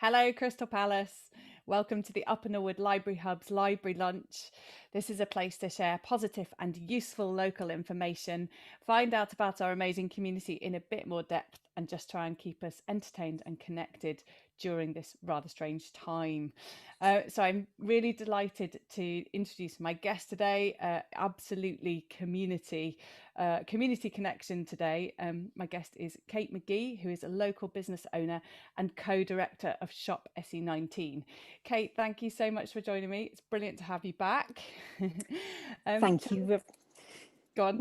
Hello, Crystal Palace. Welcome to the Upper Norwood Library Hub's Library Lunch. This is a place to share positive and useful local information, find out about our amazing community in a bit more depth, and just try and keep us entertained and connected during this rather strange time. So I'm really delighted to introduce my guest today. Absolutely community connection today. My guest is Kate McGhee, who is a local business owner and co-director of Shop SE19. Kate, thank you so much for joining me. It's brilliant to have you back. Thank you. Go on.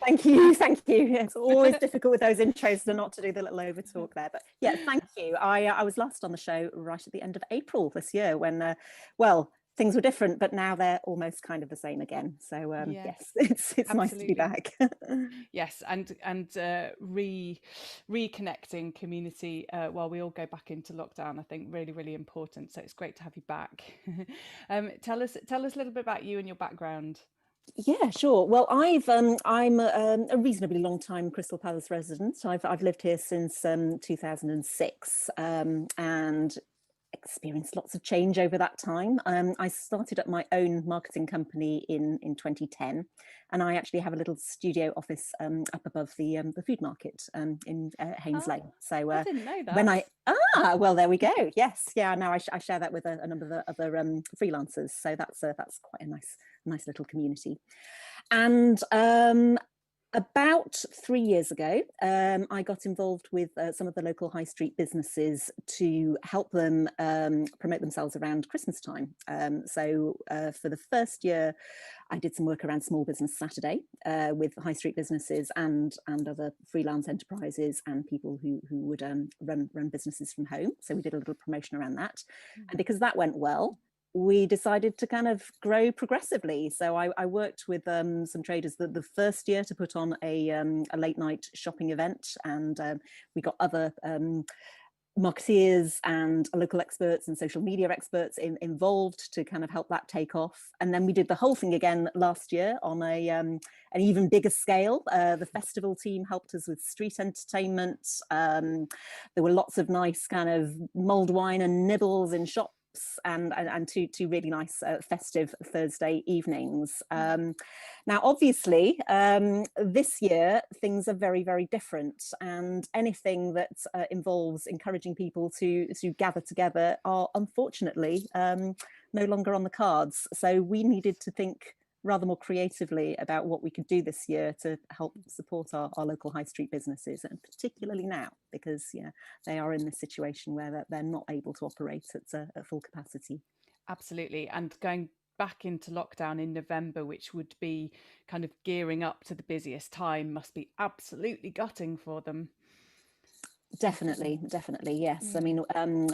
Thank you. Thank you. It's always difficult with those intros to not to do the little over talk there. But yeah, thank you. I was last on the show right at the end of April this year when, well, things were different, but now they're almost kind of the same again. So yes, it's nice to be back. Yes, and reconnecting community while we all go back into lockdown, I think really important. So it's great to have you back. Tell us a little bit about you and your background. Yeah, sure. Well, I'm a reasonably long time Crystal Palace resident. I've lived here since 2006, and experienced lots of change over that time. I started up my own marketing company in 2010, and I actually have a little studio office up above the food market in Haynes Lane. So I didn't know when that. well, there we go. Yes, yeah. Now I share that with a number of other freelancers. So that's quite a nice little community. And about 3 years ago, I got involved with some of the local high street businesses to help them promote themselves around Christmas time. So for the first year, I did some work around Small Business Saturday with high street businesses and other freelance enterprises and people who would run businesses from home. So we did a little promotion around that. And because that went well, we decided to kind of grow progressively. So I worked with some traders the first year to put on a late night shopping event, and we got other marketeers and local experts and social media experts involved to kind of help that take off. And then we did the whole thing again last year on an even bigger scale. The festival team helped us with street entertainment. There were lots of nice kind of mulled wine and nibbles in shops, and two really nice festive Thursday evenings. Now, obviously, this year things are very different, and anything that involves encouraging people to gather together are unfortunately no longer on the cards. So we needed to think rather more creatively about what we could do this year to help support our local high street businesses, and particularly now because they are in this situation where they're not able to operate at full capacity. Absolutely. And going back into lockdown in November, which would be kind of gearing up to the busiest time, must be absolutely gutting for them. Definitely, yes. I mean,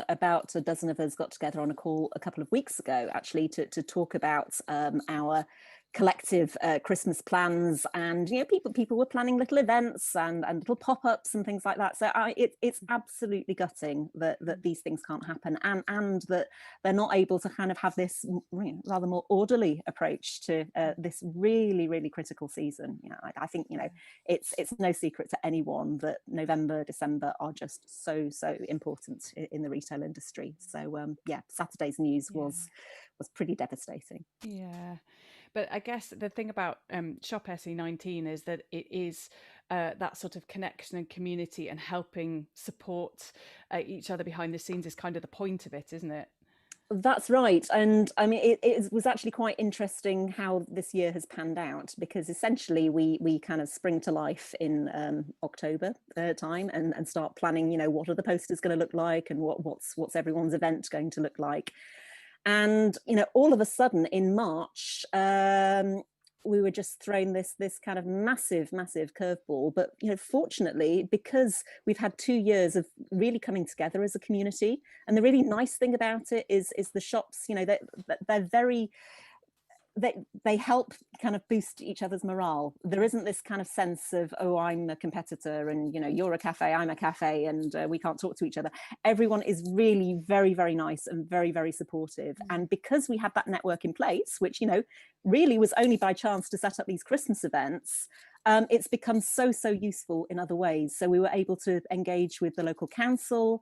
about a dozen of us got together on a call a couple of weeks ago, actually, to talk about our collective Christmas plans, and people were planning little events and little pop-ups and things like that. So it's absolutely gutting that these things can't happen, and that they're not able to kind of have this rather more orderly approach to this really critical season. I think it's no secret to anyone that November, December are just so important in the retail industry. So Saturday's news was pretty devastating. Yeah, but I guess the thing about Shop SE19 is that it is that sort of connection and community and helping support each other behind the scenes is kind of the point of it, isn't it? That's right. And I mean, it was actually quite interesting how this year has panned out, because essentially we kind of spring to life in October time and start planning, what are the posters going to look like, and what's everyone's event going to look like. And, all of a sudden in March, we were just thrown this kind of massive curveball. But fortunately, because we've had 2 years of really coming together as a community, and the really nice thing about it is the shops, they're very, they help kind of boost each other's morale. There isn't this kind of sense of, oh, I'm a competitor and you're a cafe, I'm a cafe, and we can't talk to each other. Everyone is really very nice and very supportive. And because we had that network in place, which really was only by chance to set up these Christmas events, it's become so useful in other ways. So we were able to engage with the local council,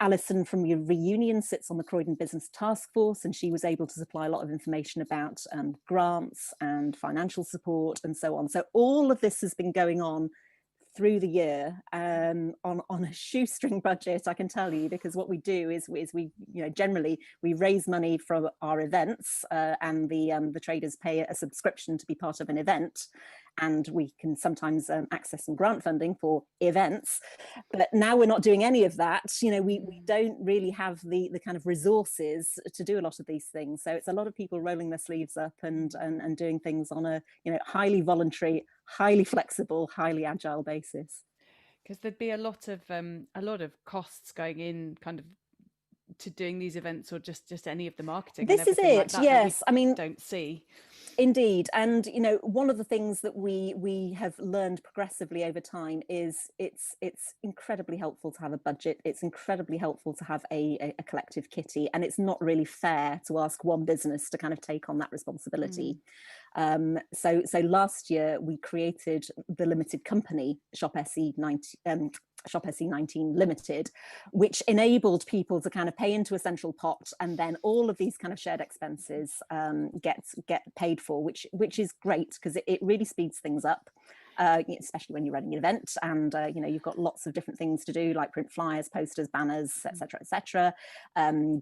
Alison from your Reunion sits on the Croydon Business Task Force, and she was able to supply a lot of information about grants and financial support and so on. So all of this has been going on through the year on a shoestring budget, I can tell you, because what we do is we generally we raise money from our events, and the traders pay a subscription to be part of an event, and we can sometimes access some grant funding for events. But now we're not doing any of that. We don't really have the kind of resources to do a lot of these things. So it's a lot of people rolling their sleeves up and doing things on a highly voluntary, highly flexible, highly agile basis. Because there'd be a lot of costs going in kind of to doing these events, or just any of the marketing This and is everything it. like that, Yes, that we don't see. Indeed. And one of the things that we have learned progressively over time is it's incredibly helpful to have a budget. It's incredibly helpful to have a collective kitty, and it's not really fair to ask one business to kind of take on that responsibility. So last year we created the limited company Shop SE19 Limited, which enabled people to kind of pay into a central pot, and then all of these kind of shared expenses get paid for, which is great because it really speeds things up, especially when you're running an event and you've got lots of different things to do, like print flyers, posters, banners, etc.,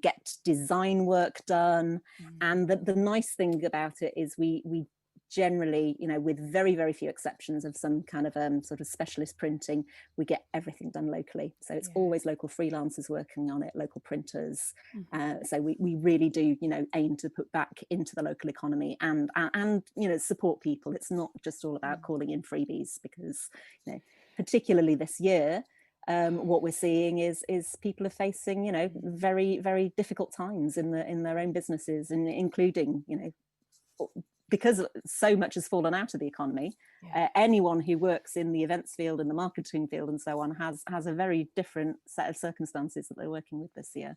get design work done. And the nice thing about it is we generally, with very, very few exceptions of some kind of sort of specialist printing, we get everything done locally. So it's always local freelancers working on it, local printers. So we really do, aim to put back into the local economy and support people. It's not just all about calling in freebies, because, particularly this year, what we're seeing is people are facing, very, very difficult times in their own businesses, and including, because so much has fallen out of the economy. Anyone who works in the events field and the marketing field and so on has a very different set of circumstances that they're working with this year.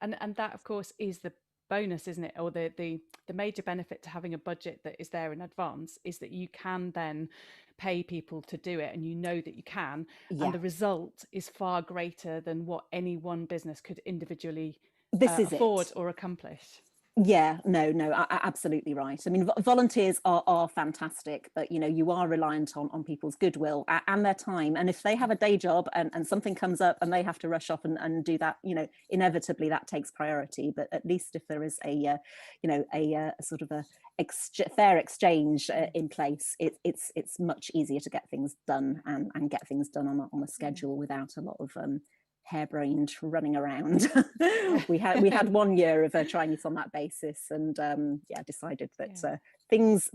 And that of course is the bonus, isn't it, or the major benefit to having a budget that is there in advance, is that you can then pay people to do it, and that you can, and the result is far greater than what any one business could individually afford or accomplish. Yeah, no, absolutely right. I mean, volunteers are fantastic, but you are reliant on people's goodwill and their time. And if they have a day job and something comes up and they have to rush off and do that, inevitably that takes priority. But at least if there is a sort of a fair exchange in place, it's much easier to get things done and get things done on a schedule without a lot of harebrained running around. we had 1 year of trying it on that basis, and decided that things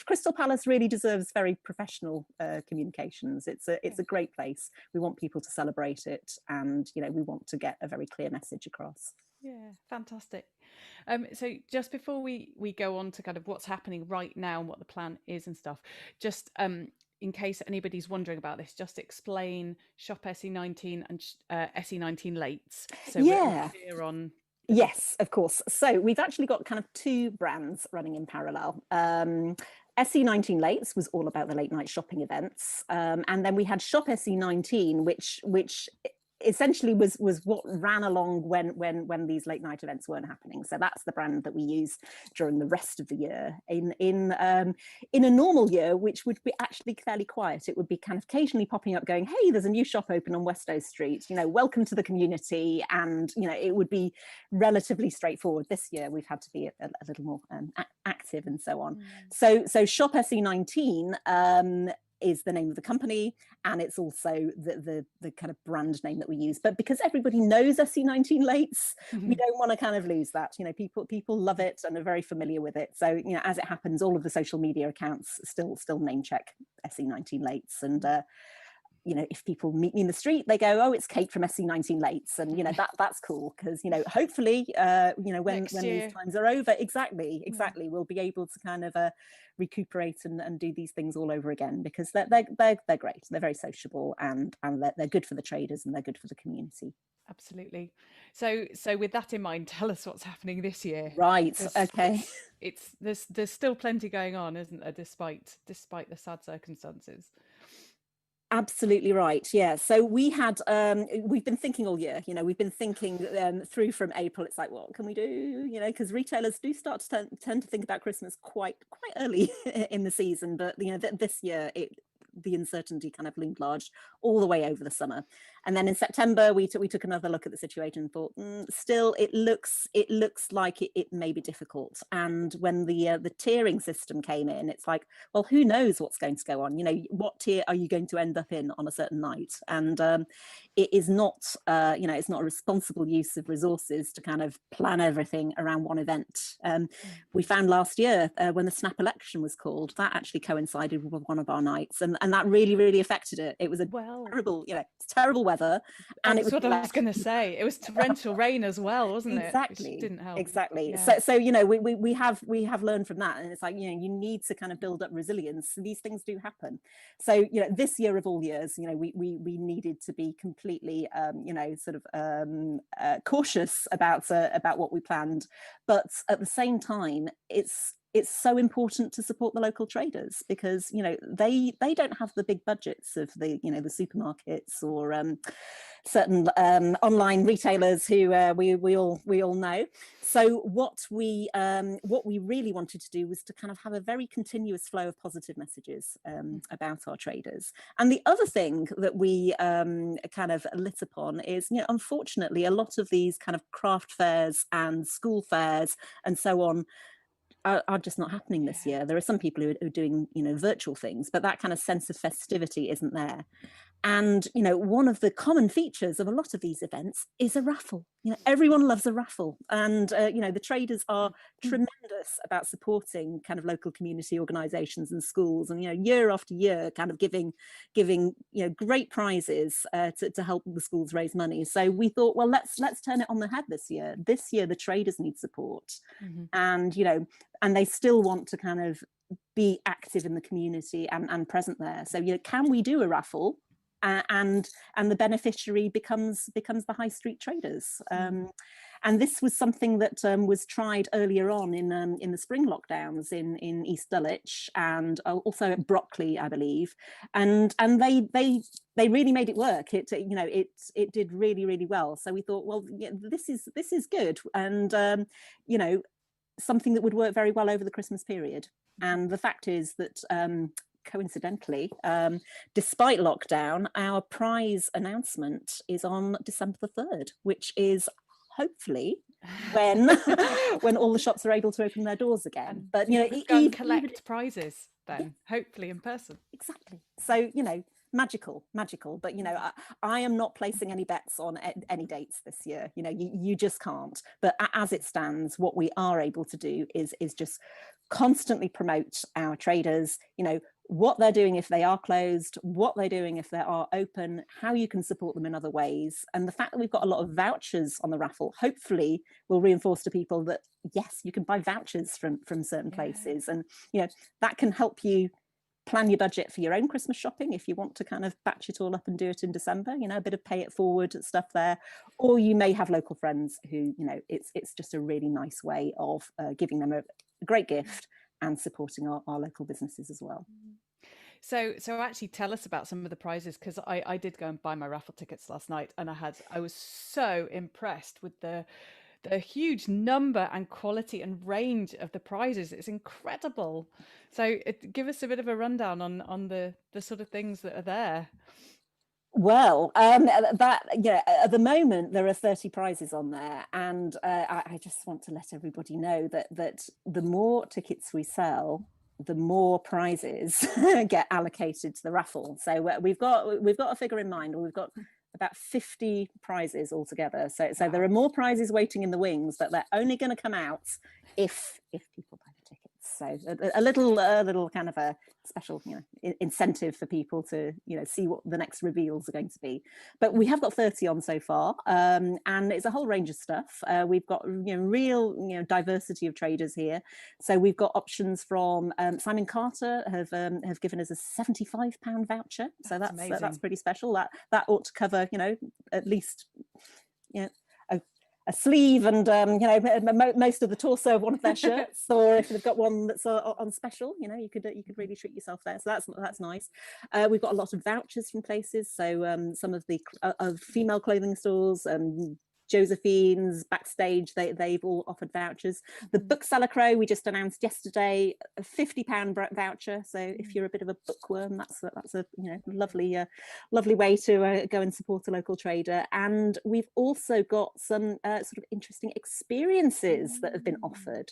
Crystal Palace really deserves very professional communications. It's a great place. We want people to celebrate it, and we want to get a very clear message across. Fantastic. So just before we go on to kind of what's happening right now and what the plan is and stuff, just in case anybody's wondering about this, just explain Shop SE19 and SE19 Lates. So we're clear on. Yes, of course. So we've actually got kind of two brands running in parallel. SE19 Lates was all about the late night shopping events, and then we had Shop SE19, which essentially was what ran along when these late night events weren't happening. So that's the brand that we use during the rest of the year. In a normal year, which would be actually fairly quiet, it would be kind of occasionally popping up going, hey, there's a new shop open on Westow Street, welcome to the community, and it would be relatively straightforward. This year we've had to be a little more active and so on. So Shop SE19 is the name of the company, and it's also the kind of brand name that we use. But because everybody knows SE19 Lates, we don't want to kind of lose that. People love it and are very familiar with it. So as it happens, all of the social media accounts still name check SE19 Lates, and if people meet me in the street, they go, oh, it's Kate from SE19 Lates, and that's cool, because when these times are over, exactly, we'll be able to kind of recuperate and do these things all over again, because they're great, they're very sociable, and they're good for the traders, and they're good for the community. Absolutely. So with that in mind, tell us what's happening this year. Right. Okay. There's still plenty going on, isn't there, despite the sad circumstances? Absolutely right. Yeah. So we've been thinking all year, we've been thinking through from April. It's like, what can we do? Because retailers do start to tend to think about Christmas quite early in the season. But, this year the uncertainty kind of loomed large all the way over the summer. And then in September, we took another look at the situation and thought, still, it looks like it may be difficult. And when the tiering system came in, it's like, well, who knows what's going to go on? What tier are you going to end up in on a certain night? And it is not, it's not a responsible use of resources to kind of plan everything around one event. We found last year when the snap election was called, that actually coincided with one of our nights, and that really affected it. It was a terrible, terrible weather, and it was what I was going to say. It was torrential rain as well, wasn't it? Exactly. Which didn't help. Exactly. Yeah. So we have learned from that, and it's like, you need to kind of build up resilience. These things do happen. So this year of all years, we needed to be completely cautious about what we planned, but at the same time, it's so important to support the local traders, because they don't have the big budgets of the the supermarkets or certain online retailers who we all know. So what we really wanted to do was to kind of have a very continuous flow of positive messages about our traders. And the other thing that we kind of lit upon is, unfortunately, a lot of these kind of craft fairs and school fairs and so on are just not happening this year. There are some people who are doing virtual things, but that kind of sense of festivity isn't there. And one of the common features of a lot of these events is a raffle. Everyone loves a raffle, and the traders are tremendous about supporting kind of local community organisations and schools, and year after year kind of giving great prizes to help the schools raise money. So we thought, well, let's turn it on the head this year. This year the traders need support, and and they still want to kind of be active in the community and present there. So can we do a raffle? And the beneficiary becomes the high street traders. And this was something that was tried earlier on in the spring lockdowns in East Dulwich and also at Brockley, I believe. And they really made it work. It did really well. So we thought, well, this is good, and something that would work very well over the Christmas period. And the fact is that coincidentally, despite lockdown, our prize announcement is on December the 3rd, which is hopefully when all the shops are able to open their doors again. But go and collect prizes then, hopefully in person. Exactly. So magical, but I am not placing any bets on any dates this year. You just can't. But as it stands, what we are able to do is just constantly promote our traders, what they're doing if they are closed, what they're doing if they are open, how you can support them in other ways. And the fact that we've got a lot of vouchers on the raffle hopefully will reinforce to people that yes, you can buy vouchers from certain places, and that can help you plan your budget for your own Christmas shopping if you want to kind of batch it all up and do it in December, a bit of pay it forward stuff there. Or you may have local friends who, it's just a really nice way of giving them a great gift and supporting our local businesses as well. So actually tell us about some of the prizes, because I did go and buy my raffle tickets last night, and I was so impressed with the huge number and quality and range of the prizes. It's incredible. So give us a bit of a rundown on the sort of things that are there. Well, at the moment there are 30 prizes on there, and I just want to let everybody know that the more tickets we sell, the more prizes get allocated to the raffle. So we've got a figure in mind. We've got about 50 prizes altogether. So wow. There are more prizes waiting in the wings, but they're only going to come out if people buy the tickets. So a little kind of a special incentive for people to see what the next reveals are going to be. But we have got 30 on so far, and it's a whole range of stuff. We've got real diversity of traders here. So we've got options from Simon Carter have given us a £75 voucher. So that's pretty special. That ought to cover at least sleeve and most of the torso of one of their shirts, or if they've got one that's on special, you could really treat yourself there. So that's nice. We've got a lot of vouchers from places. So some of the female clothing stores, Josephine's, Backstage, they've all offered vouchers. The Bookseller Crow, we just announced yesterday, a £50 voucher. So if you're a bit of a bookworm, that's a lovely way to go and support a local trader. And we've also got some sort of interesting experiences that have been offered.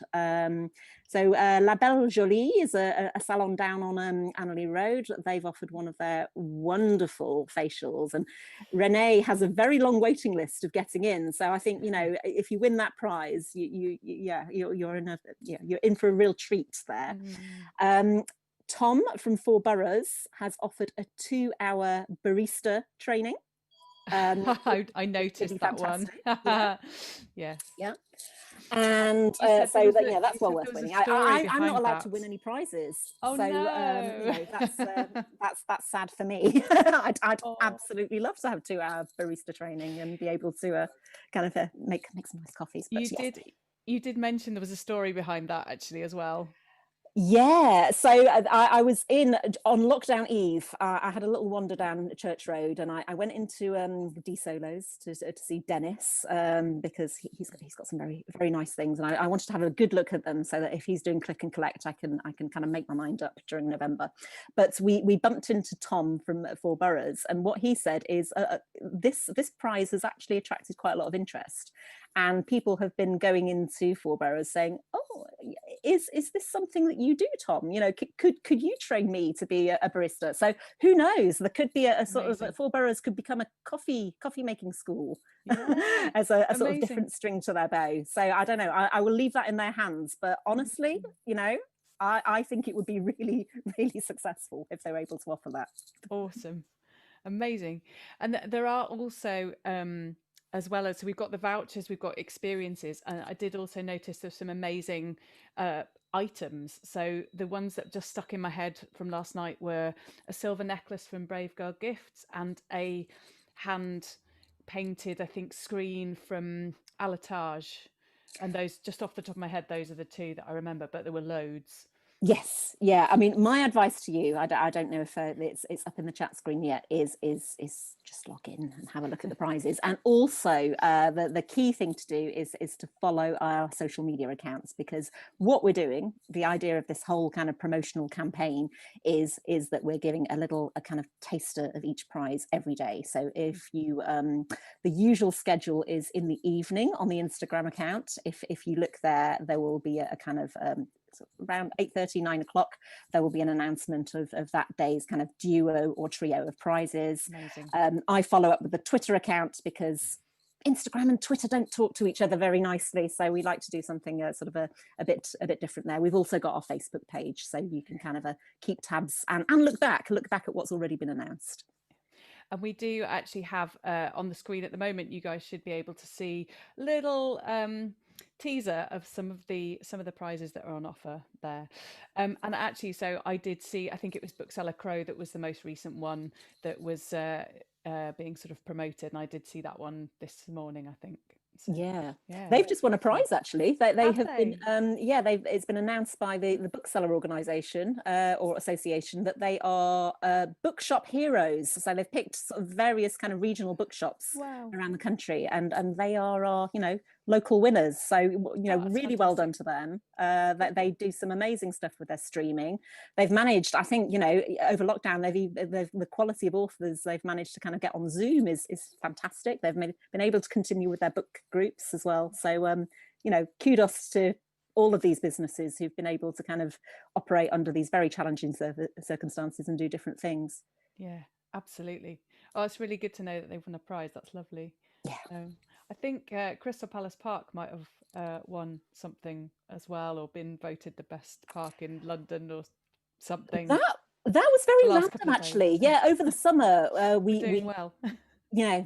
So La Belle Jolie is a salon down on Annerley Road. They've offered one of their wonderful facials, and Renee has a very long waiting list of getting in. So I think, if you win that prize, you're in for a real treat there. Tom from Four Boroughs has offered a 2-hour barista training. I noticed that one. Yes. Yeah. And that's well worth winning. I'm not allowed to win any prizes. Oh, so no. That's sad for me. I'd absolutely love to have 2-hour barista training and be able to kind of make some nice coffees. But you did mention there was a story behind that actually as well. Yeah, so I was on lockdown eve. I had a little wander down Church Road, and I went into D Solos to see Dennis, because he's got some very, very nice things, and I wanted to have a good look at them so that if he's doing click and collect, I can kind of make my mind up during November. But we bumped into Tom from Four Boroughs, and what he said is this prize has actually attracted quite a lot of interest. And people have been going into Four Boroughs saying, "Oh, is this something that you do, Tom? Could you train me to be a barista?" So who knows? There could be a sort of Four Boroughs could become a coffee making school, as a sort of different string to their bow. So I don't know. I will leave that in their hands. But honestly, I think it would be really, really successful if they were able to offer that. Awesome, amazing. And there are also as well as, so we've got the vouchers, we've got experiences, and I did also notice there's some amazing items. So the ones that just stuck in my head from last night were a silver necklace from Brave Girl Gifts and a hand painted, I think, screen from Alatage. And those, just off the top of my head, those are the two that I remember, but there were loads. Yes, yeah. I mean, my advice to you, I don't know if it's up in the chat screen yet, is just log in and have a look at the prizes. And also, the key thing to do is to follow our social media accounts, because what we're doing, the idea of this whole kind of promotional campaign is that we're giving a kind of taster of each prize every day. So if you, the usual schedule is in the evening on the Instagram account. If you look there, there will be a kind of around 8:30, 9 o'clock, there will be an announcement of that day's kind of duo or trio of prizes. I follow up with the Twitter account because Instagram and Twitter don't talk to each other very nicely, so we like to do something sort of a bit different there. We've also got our Facebook page, so you can kind of keep tabs and look back at what's already been announced. And we do actually have on the screen at the moment, you guys should be able to see little teaser of some of the prizes that are on offer there. And actually, so I did see, I think it was Bookseller Crow that was the most recent one that was being sort of promoted, and I did see that one this morning, I think. So, yeah, they've just won a prize actually. They have been it's been announced by the Bookseller organisation or association that they are bookshop heroes. So they've picked sort of various kind of regional bookshops around the country, and they are our local winners. So really well done to them. They do some amazing stuff with their streaming. They've managed, I think, over lockdown, the quality of authors they've managed to kind of get on Zoom is fantastic. They've been able to continue with their book groups as well. So kudos to all of these businesses who've been able to kind of operate under these very challenging circumstances and do different things. Yeah, absolutely. Oh, it's really good to know that they've won a prize. That's lovely. Yeah. I think Crystal Palace Park might have won something as well, or been voted the best park in London or something. That was very random, actually. Yeah, over the summer we well.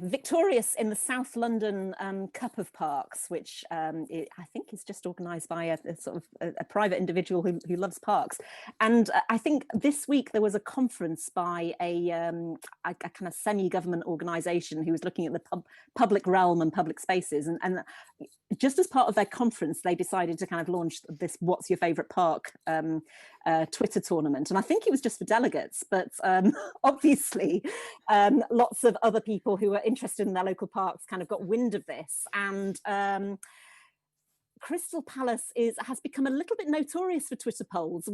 victorious in the South London Cup of Parks, which I think is just organised by a sort of a private individual who loves parks. And I think this week there was a conference by a kind of semi-government organisation who was looking at the public realm and public spaces. And just as part of their conference, they decided to kind of launch this "What's Your Favourite Park" Twitter tournament. And I think it was just for delegates, but obviously lots of other people who are interested in their local parks kind of got wind of this. And Crystal Palace has become a little bit notorious for Twitter polls.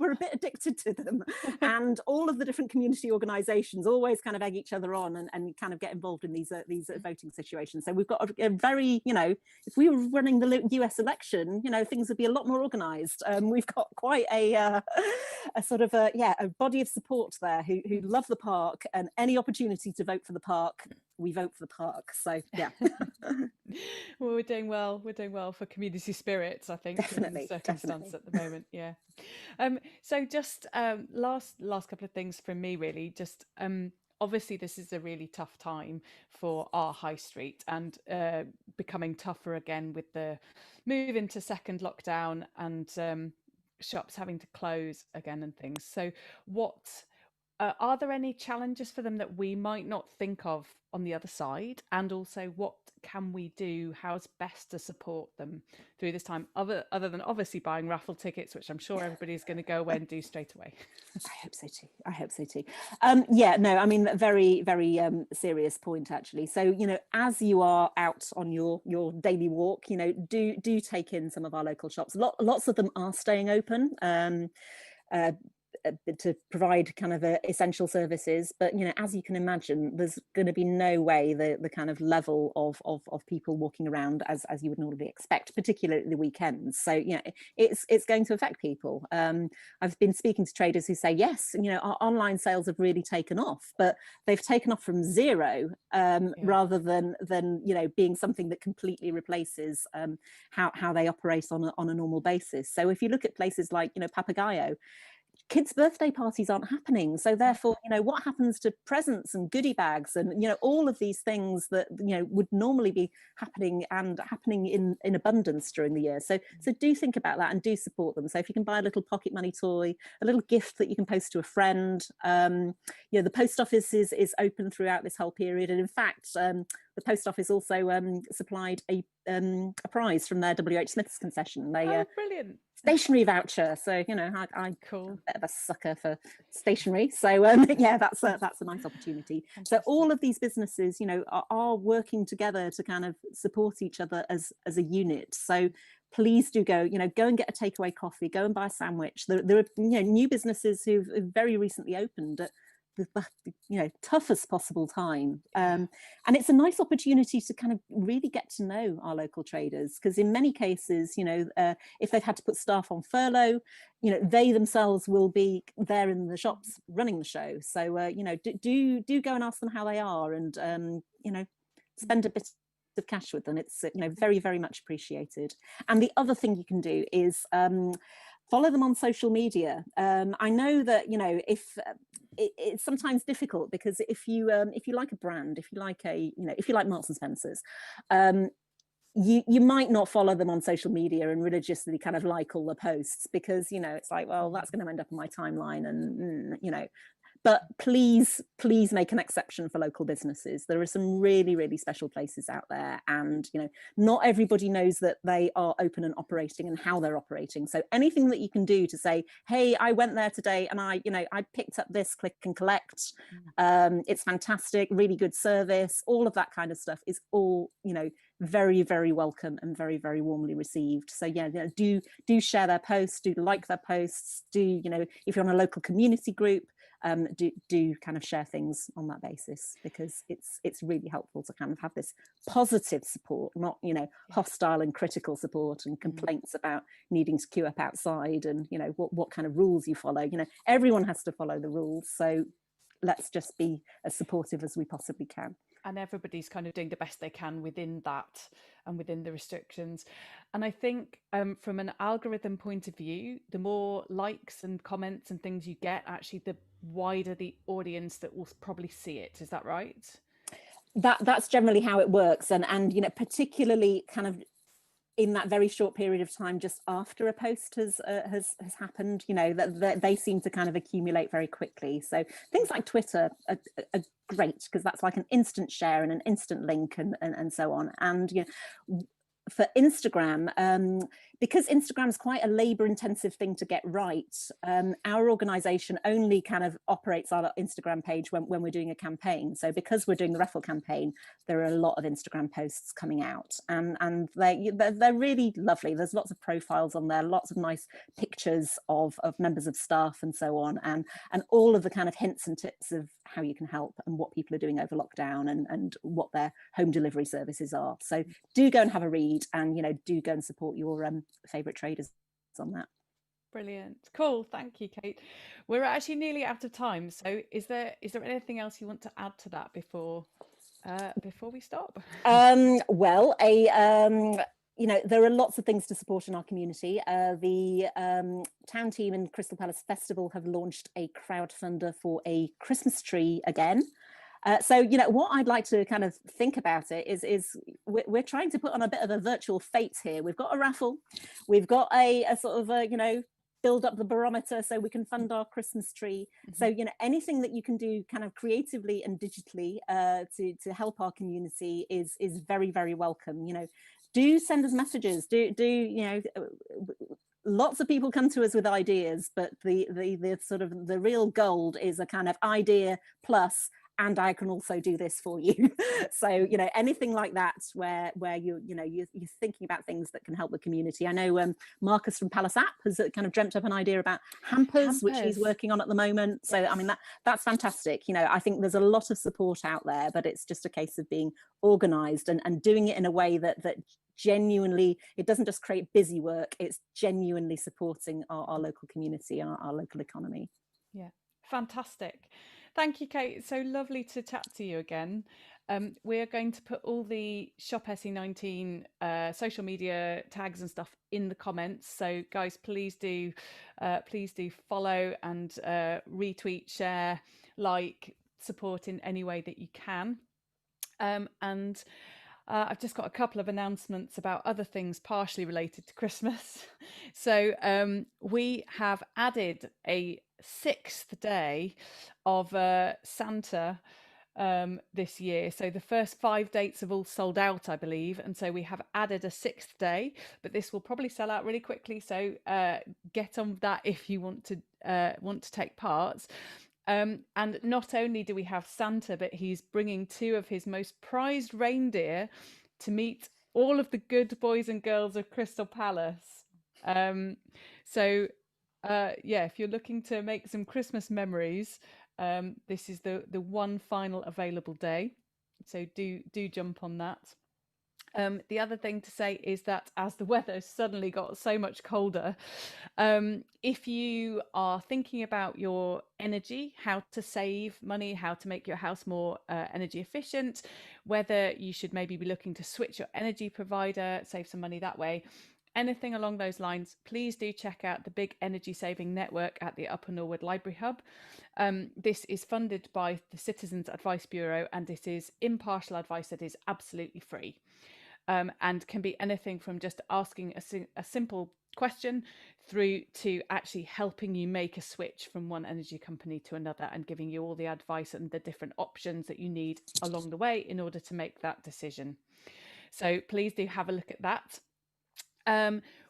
We're a bit addicted to them, and all of the different community organisations always kind of egg each other on and kind of get involved in these voting situations. So we've got a very, if we were running the US election, things would be a lot more organised. We've got quite a sort of a body of support there who love the park, and any opportunity to vote for the park, we vote for the park. So yeah. Well, we're doing well for community spirits, I think, Definitely, in the circumstance definitely. at the moment. Yeah. So just last couple of things from me, really. Just obviously this is a really tough time for our high street, and becoming tougher again with the move into second lockdown, and shops having to close again and things. So what are there any challenges for them that we might not think of on the other side? And also, what can we do? How's best to support them through this time, other than obviously buying raffle tickets, which I'm sure everybody's going to go away and do straight away? I hope so too. No, I mean, very, very serious point, actually. So, as you are out on your daily walk, do take in some of our local shops. Lots of them are staying open. To provide kind of essential services, but as you can imagine, there's going to be no way the kind of level of people walking around as you would normally expect, particularly at the weekends. So it's going to affect people. I've been speaking to traders who say yes, our online sales have really taken off, but they've taken off from zero, rather than being something that completely replaces how they operate on a normal basis. So if you look at places like Papagayo, kids' birthday parties aren't happening, so therefore what happens to presents and goodie bags and all of these things that would normally be happening in abundance during the year. So do think about that and do support them. So if you can buy a little pocket money toy, a little gift that you can post to a friend, the post office is open throughout this whole period, and in fact the post office also supplied a prize from their WH Smith's concession. They Brilliant stationery voucher. So I'm cool. a bit of a sucker for stationery. So that's a nice opportunity. Fantastic. So all of these businesses, are working together to kind of support each other as a unit. So please do go and get a takeaway coffee, go and buy a sandwich. There are new businesses who've very recently opened at the toughest possible time, and it's a nice opportunity to kind of really get to know our local traders, because in many cases if they've had to put staff on furlough, they themselves will be there in the shops running the show. So do go and ask them how they are, and spend a bit of cash with them. It's very, very much appreciated. And the other thing you can do is follow them on social media. I know that if it's sometimes difficult, because if you like a brand, if you like Marks and Spencer's, you might not follow them on social media and religiously kind of like all the posts, because it's like, well, that's going to end up in my timeline, and but please make an exception for local businesses. There are some really, really special places out there, and not everybody knows that they are open and operating and how they're operating. So anything that you can do to say, hey, I went there today and I picked up this click and collect, it's fantastic, really good service, all of that kind of stuff is all very, very welcome and very, very warmly received. So do share their posts, do like their posts, do if you're on a local community group, do kind of share things on that basis, because it's really helpful to kind of have this positive support, not hostile and critical support and complaints about needing to queue up outside and what kind of rules you follow. Everyone has to follow the rules, so let's just be as supportive as we possibly can. And everybody's kind of doing the best they can within that and within the restrictions. And I think from an algorithm point of view, the more likes and comments and things you get, actually the wider the audience that will probably see it. Is that right? That's generally how it works, and you know, particularly kind of in that very short period of time just after a post has happened, you know, that they seem to kind of accumulate very quickly. So things like Twitter are great because that's like an instant share and an instant link and so on. And you know, for Instagram, because Instagram is quite a labor intensive thing to get right, our organization only kind of operates our Instagram page when we're doing a campaign. So because we're doing the raffle campaign, there are a lot of Instagram posts coming out, and they're really lovely. There's lots of profiles on there, lots of nice pictures of members of staff and so on, and all of the kind of hints and tips of how you can help and what people are doing over lockdown and what their home delivery services are. So do go and have a read, and you know, do go and support your favorite traders on that. Brilliant. Cool. Thank you, Kate. We're actually nearly out of time. So is there anything else you want to add to that before we stop? Well, you know, there are lots of things to support in our community. The town team and Crystal Palace Festival have launched a crowdfunder for a Christmas tree again. So, you know, what I'd like to kind of think about it is we're trying to put on a bit of a virtual fete here. We've got a raffle, we've got a sort of a, you know, build up the barometer so we can fund our Christmas tree. Mm-hmm. So, you know, anything that you can do kind of creatively and digitally to help our community is very, very welcome. You know, do send us messages. Do you know? Lots of people come to us with ideas, but the sort of the real gold is a kind of idea plus, and I can also do this for you. So, you know, anything like that where you're thinking about things that can help the community. I know Marcus from Palace App has kind of dreamt up an idea about hampers, which he's working on at the moment. So, yes. I mean, that's fantastic. You know, I think there's a lot of support out there, but it's just a case of being organized and doing it in a way that genuinely, it doesn't just create busy work, it's genuinely supporting our local community, our local economy. Yeah, fantastic. Thank you, Kate. It's so lovely to chat to you again. We're going to put all the Shop SE19 social media tags and stuff in the comments. So, guys, please do follow and retweet, share, like, support in any way that you can. I've just got a couple of announcements about other things partially related to Christmas. So we have added a 6th day of Santa this year. So the first 5 dates have all sold out, I believe. And so we have added a 6th day, but this will probably sell out really quickly. So get on that if you want to take part. And not only do we have Santa, but he's bringing 2 of his most prized reindeer to meet all of the good boys and girls of Crystal Palace. So if you're looking to make some Christmas memories, this is the one final available day. So do jump on that. The other thing to say is that as the weather suddenly got so much colder, if you are thinking about your energy, how to save money, how to make your house more energy efficient, whether you should maybe be looking to switch your energy provider, save some money that way, anything along those lines, please do check out the Big Energy Saving Network at the Upper Norwood Library Hub. This is funded by the Citizens Advice Bureau, and it is impartial advice that is absolutely free. And can be anything from just asking a simple question through to actually helping you make a switch from one energy company to another and giving you all the advice and the different options that you need along the way in order to make that decision. So please do have a look at that.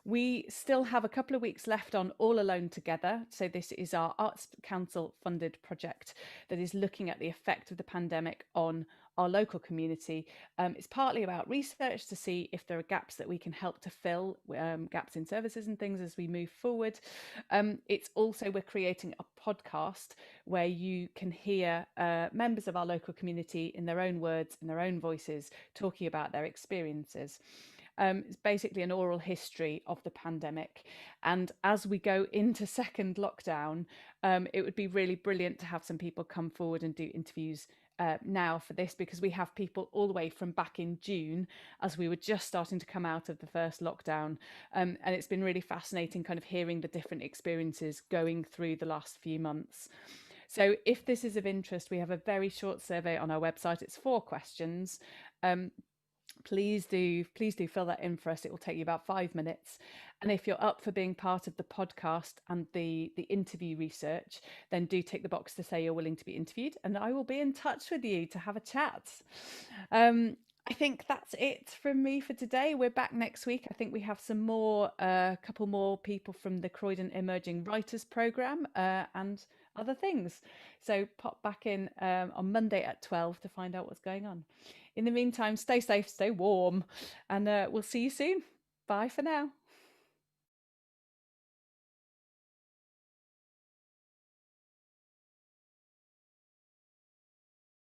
We still have a couple of weeks left on All Alone Together. So this is our Arts Council funded project that is looking at the effect of the pandemic on our local community. It's partly about research to see if there are gaps that we can help to fill, gaps in services and things as we move forward. It's also, we're creating a podcast where you can hear members of our local community in their own words, in their own voices, talking about their experiences. It's basically an oral history of the pandemic. And as we go into second lockdown, it would be really brilliant to have some people come forward and do interviews now for this, because we have people all the way from back in June as we were just starting to come out of the first lockdown. And it's been really fascinating kind of hearing the different experiences going through the last few months. So if this is of interest, we have a very short survey on our website. It's 4 questions. Please do fill that in for us. It will take you about 5 minutes. And if you're up for being part of the podcast and the interview research, then do tick the box to say you're willing to be interviewed, and I will be in touch with you to have a chat. I think that's it from me for today. We're back next week. I think we have some more, a couple more people from the Croydon Emerging Writers Programme and other things. So pop back in on Monday at 12 to find out what's going on. In the meantime, stay safe, stay warm, and we'll see you soon. Bye for now.